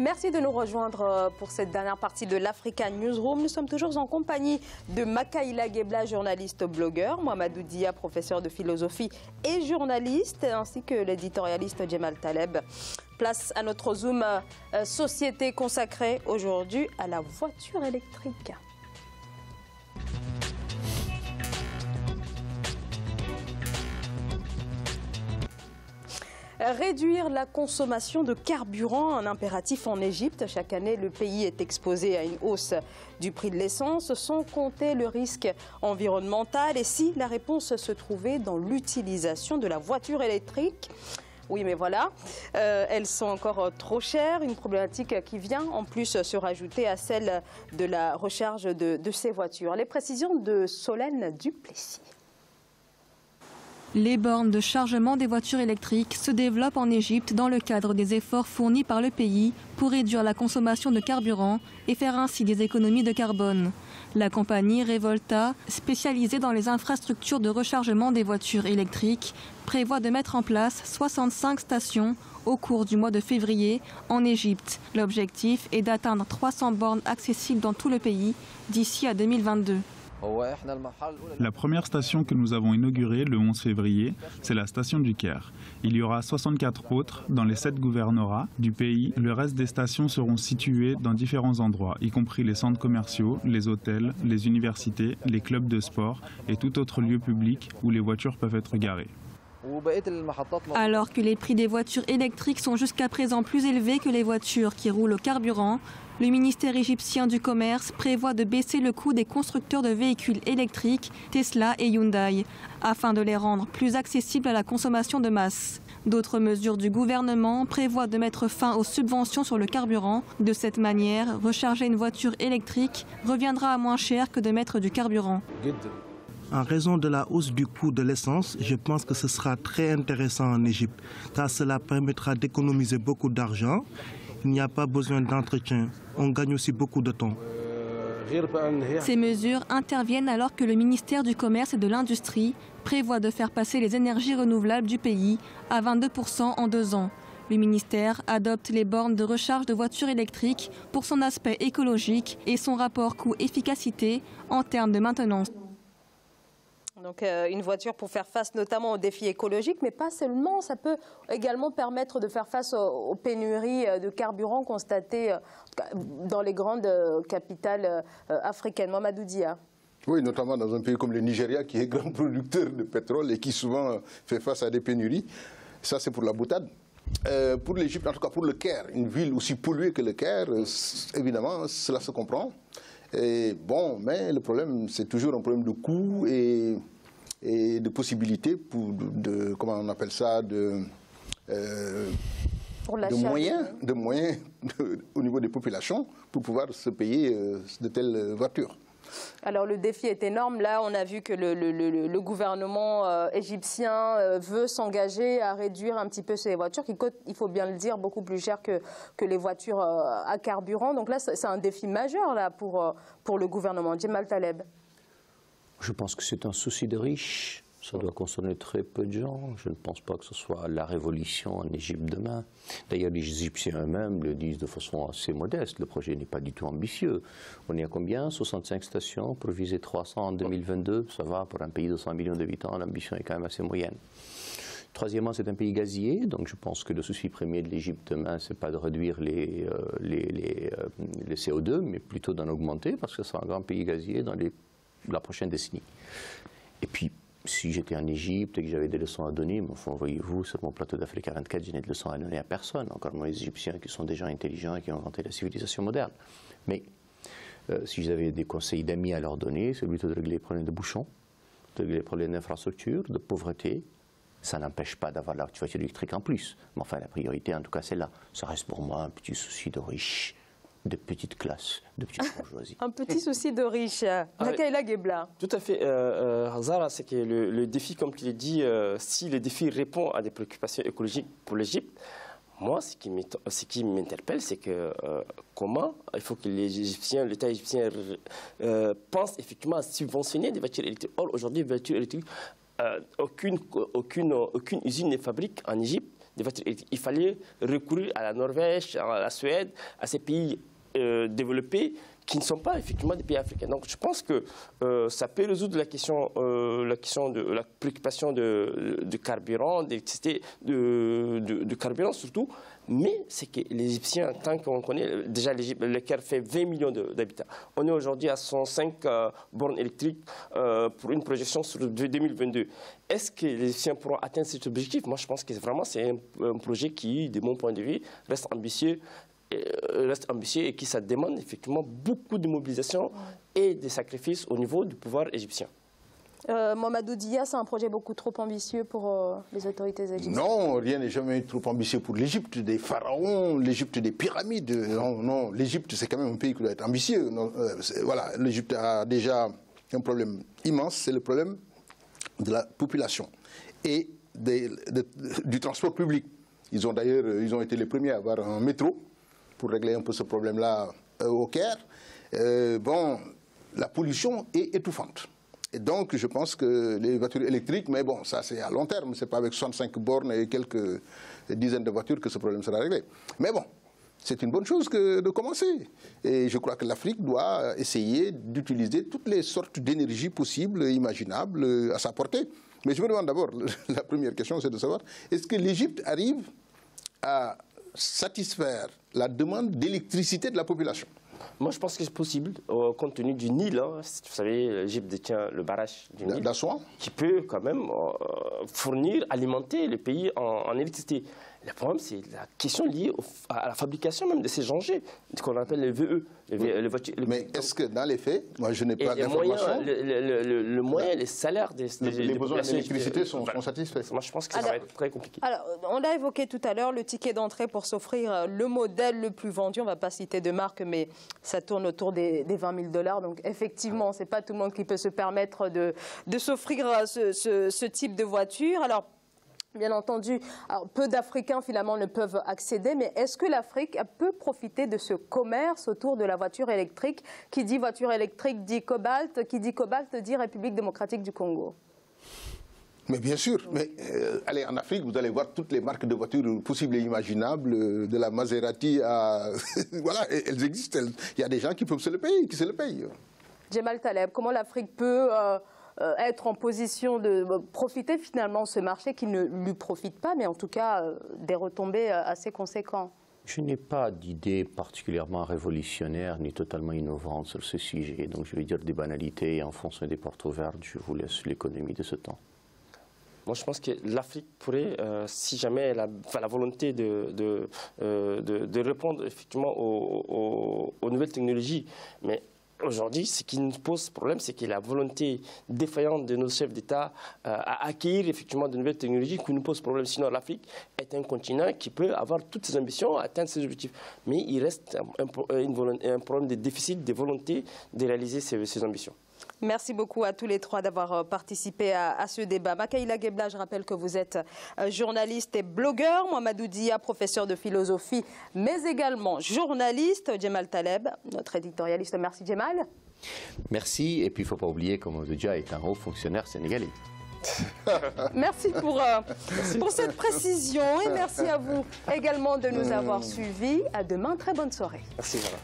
Merci de nous rejoindre pour cette dernière partie de l'Africa Newsroom. Nous sommes toujours en compagnie de Makaïla Gebla, journaliste blogueur, Mohamedou Dia, professeur de philosophie et journaliste, ainsi que l'éditorialiste Jemal Taleb. Place à notre Zoom société consacrée aujourd'hui à la voiture électrique. Réduire la consommation de carburant, un impératif en Égypte. Chaque année, le pays est exposé à une hausse du prix de l'essence, sans compter le risque environnemental. Et si la réponse se trouvait dans l'utilisation de la voiture électrique? Oui, mais voilà, elles sont encore trop chères, une problématique qui vient en plus se rajouter à celle de la recharge de ces voitures. Les précisions de Solène Duplessis. Les bornes de chargement des voitures électriques se développent en Égypte dans le cadre des efforts fournis par le pays pour réduire la consommation de carburant et faire ainsi des économies de carbone. La compagnie Revolta, spécialisée dans les infrastructures de rechargement des voitures électriques, prévoit de mettre en place 65 stations au cours du mois de février en Égypte. L'objectif est d'atteindre 300 bornes accessibles dans tout le pays d'ici à 2022. La première station que nous avons inaugurée le 11 février, c'est la station du Caire. Il y aura 64 autres dans les 7 gouvernorats du pays. Le reste des stations seront situées dans différents endroits, y compris les centres commerciaux, les hôtels, les universités, les clubs de sport et tout autre lieu public où les voitures peuvent être garées. Alors que les prix des voitures électriques sont jusqu'à présent plus élevés que les voitures qui roulent au carburant, le ministère égyptien du Commerce prévoit de baisser le coût des constructeurs de véhicules électriques Tesla et Hyundai, afin de les rendre plus accessibles à la consommation de masse. D'autres mesures du gouvernement prévoient de mettre fin aux subventions sur le carburant. De cette manière, recharger une voiture électrique reviendra à moins cher que de mettre du carburant. En raison de la hausse du coût de l'essence, je pense que ce sera très intéressant en Égypte, car cela permettra d'économiser beaucoup d'argent. Il n'y a pas besoin d'entretien. On gagne aussi beaucoup de temps. Ces mesures interviennent alors que le ministère du Commerce et de l'Industrie prévoit de faire passer les énergies renouvelables du pays à 22% en 2 ans. Le ministère adopte les bornes de recharge de voitures électriques pour son aspect écologique et son rapport coût-efficacité en termes de maintenance. Donc une voiture pour faire face notamment aux défis écologiques, mais pas seulement, ça peut également permettre de faire face aux pénuries de carburant constatées dans les grandes capitales africaines. Mohamedou Dia. Oui, notamment dans un pays comme le Nigeria qui est grand producteur de pétrole et qui souvent fait face à des pénuries. Ça c'est pour la boutade. Pour l'Égypte, en tout cas pour le Caire, une ville aussi polluée que le Caire, évidemment cela se comprend. Et bon, mais le problème, c'est toujours un problème de coût et de possibilités pour comment on appelle ça, de moyens au niveau des populations pour pouvoir se payer de telles voitures. Alors le défi est énorme. Là, on a vu que le gouvernement égyptien veut s'engager à réduire un petit peu ces voitures qui coûtent, il faut bien le dire, beaucoup plus cher que les voitures à carburant. Donc là, c'est un défi majeur là, pour le gouvernement. Jemal Taleb. Je pense que c'est un souci de riches. Ça doit concerner très peu de gens. Je ne pense pas que ce soit la révolution en Égypte demain. D'ailleurs, les Égyptiens eux-mêmes le disent de façon assez modeste. Le projet n'est pas du tout ambitieux. On est à combien? 65 stations pour viser 300 en 2022. Ça va, pour un pays de 100 millions d'habitants, l'ambition est quand même assez moyenne. Troisièmement, c'est un pays gazier, donc je pense que le souci premier de l'Égypte demain, ce n'est pas de réduire les CO2, mais plutôt d'en augmenter, parce que c'est un grand pays gazier dans la prochaine décennie. Et puis, si j'étais en Égypte et que j'avais des leçons à donner, mais enfin, voyez-vous, sur mon plateau d'Africa 24, je n'ai de leçons à donner à personne, encore moins les Égyptiens qui sont des gens intelligents et qui ont inventé la civilisation moderne. Mais si j'avais des conseils d'amis à leur donner, c'est plutôt de régler les problèmes de bouchons, de régler les problèmes d'infrastructure, de pauvreté. Ça n'empêche pas d'avoir la voiture électrique en plus. Mais enfin, la priorité, en tout cas, c'est là. Ça reste pour moi un petit souci de riches, de petite classe, de petite bourgeoisie. Un petit souci de riche. Makaïla Gebla. Tout à fait. Zara, c'est que le défi, comme tu l'as dit, si le défi répond à des préoccupations écologiques pour l'Égypte, moi, ce qui m'interpelle, c'est que comment il faut que l'État égyptien pense effectivement à subventionner des voitures électriques. Or, aujourd'hui, les voitures électriques, aucune usine ne fabrique en Égypte des voitures électriques. Il fallait recourir à la Norvège, à la Suède, à ces pays développés qui ne sont pas effectivement des pays africains. Donc je pense que ça peut résoudre la question de la préoccupation de carburant, d'électricité, de carburant surtout, mais c'est que les Égyptiens, tant qu'on connaît, déjà le Caire fait 20 millions d'habitants. On est aujourd'hui à 105 bornes électriques pour une projection sur 2022. Est-ce que les Égyptiens pourront atteindre cet objectif? Moi je pense que vraiment c'est un projet qui, de mon point de vue, reste ambitieux et qui ça demande effectivement beaucoup de mobilisation et de sacrifices au niveau du pouvoir égyptien. Mamadou Dia, c'est un projet beaucoup trop ambitieux pour les autorités égyptiennes? Non, rien n'est jamais trop ambitieux pour l'Égypte, des pharaons, l'Égypte des pyramides. Non, non, l'Égypte c'est quand même un pays qui doit être ambitieux. Voilà, l'Égypte a déjà un problème immense, c'est le problème de la population et du transport public. Ils ont été les premiers à avoir un métro pour régler un peu ce problème-là au Caire. Bon, la pollution est étouffante. Et donc, je pense que les voitures électriques, mais bon, ça c'est à long terme, c'est pas avec 65 bornes et quelques dizaines de voitures que ce problème sera réglé. Mais bon, c'est une bonne chose de commencer. Et je crois que l'Afrique doit essayer d'utiliser toutes les sortes d'énergie possibles, imaginables, à sa portée. Mais je me demande d'abord, la première question c'est de savoir, est-ce que l'Égypte arrive à satisfaire la demande d'électricité de la population? Moi, je pense que c'est possible, compte tenu du Nil. Hein. Vous savez, l'Égypte détient le barrage du Nil, qui peut quand même fournir, alimenter le pays en électricité. Le problème, c'est la question liée à la fabrication même de ces engins, qu'on appelle les VE. Les voitures, mais est-ce que dans les faits, moi je n'ai pas d'informations, le moyen, les salaires les besoins d'électricité sont satisfaits? Moi je pense que ça va être très compliqué. Alors, on l'a évoqué tout à l'heure, le ticket d'entrée pour s'offrir le modèle le plus vendu, on ne va pas citer de marque, mais ça tourne autour des $20 000. Donc effectivement, ce n'est pas tout le monde qui peut se permettre de s'offrir ce type de voiture. Alors, bien entendu, peu d'Africains finalement ne peuvent accéder, mais est-ce que l'Afrique peut profiter de ce commerce autour de la voiture électrique? Qui dit voiture électrique dit cobalt, qui dit cobalt dit République démocratique du Congo. Mais bien sûr, mais allez en Afrique, vous allez voir toutes les marques de voitures possibles et imaginables, de la Maserati à... voilà, elles existent. Il y a des gens qui peuvent se le payer, qui se le payent. Jemal Taleb, comment l'Afrique peut... être en position de profiter finalement de ce marché qui ne lui profite pas, mais en tout cas des retombées assez conséquentes? Je n'ai pas d'idée particulièrement révolutionnaire ni totalement innovante sur ce sujet. Donc je vais dire des banalités et enfoncer des portes ouvertes. Je vous laisse l'économie de ce temps. Moi, je pense que l'Afrique pourrait, si jamais elle a la volonté de répondre effectivement aux nouvelles technologies, mais aujourd'hui, ce qui nous pose problème, c'est que la volonté défaillante de nos chefs d'État à acquérir effectivement de nouvelles technologies qui nous pose problème. Sinon, l'Afrique est un continent qui peut avoir toutes ses ambitions, atteindre ses objectifs. Mais il reste un problème de déficit de volonté de réaliser ses ambitions. Merci beaucoup à tous les trois d'avoir participé à ce débat. Makaïla Gebla, je rappelle que vous êtes journaliste et blogueur. Mamadou Dia, professeur de philosophie, mais également journaliste. Jemal Taleb, notre éditorialiste. Merci Jemal. Merci. Et puis il ne faut pas oublier que Mamadou Dia est un haut fonctionnaire sénégalais. Merci pour cette précision et merci à vous également de nous avoir suivis. À demain, très bonne soirée. Merci. Voilà.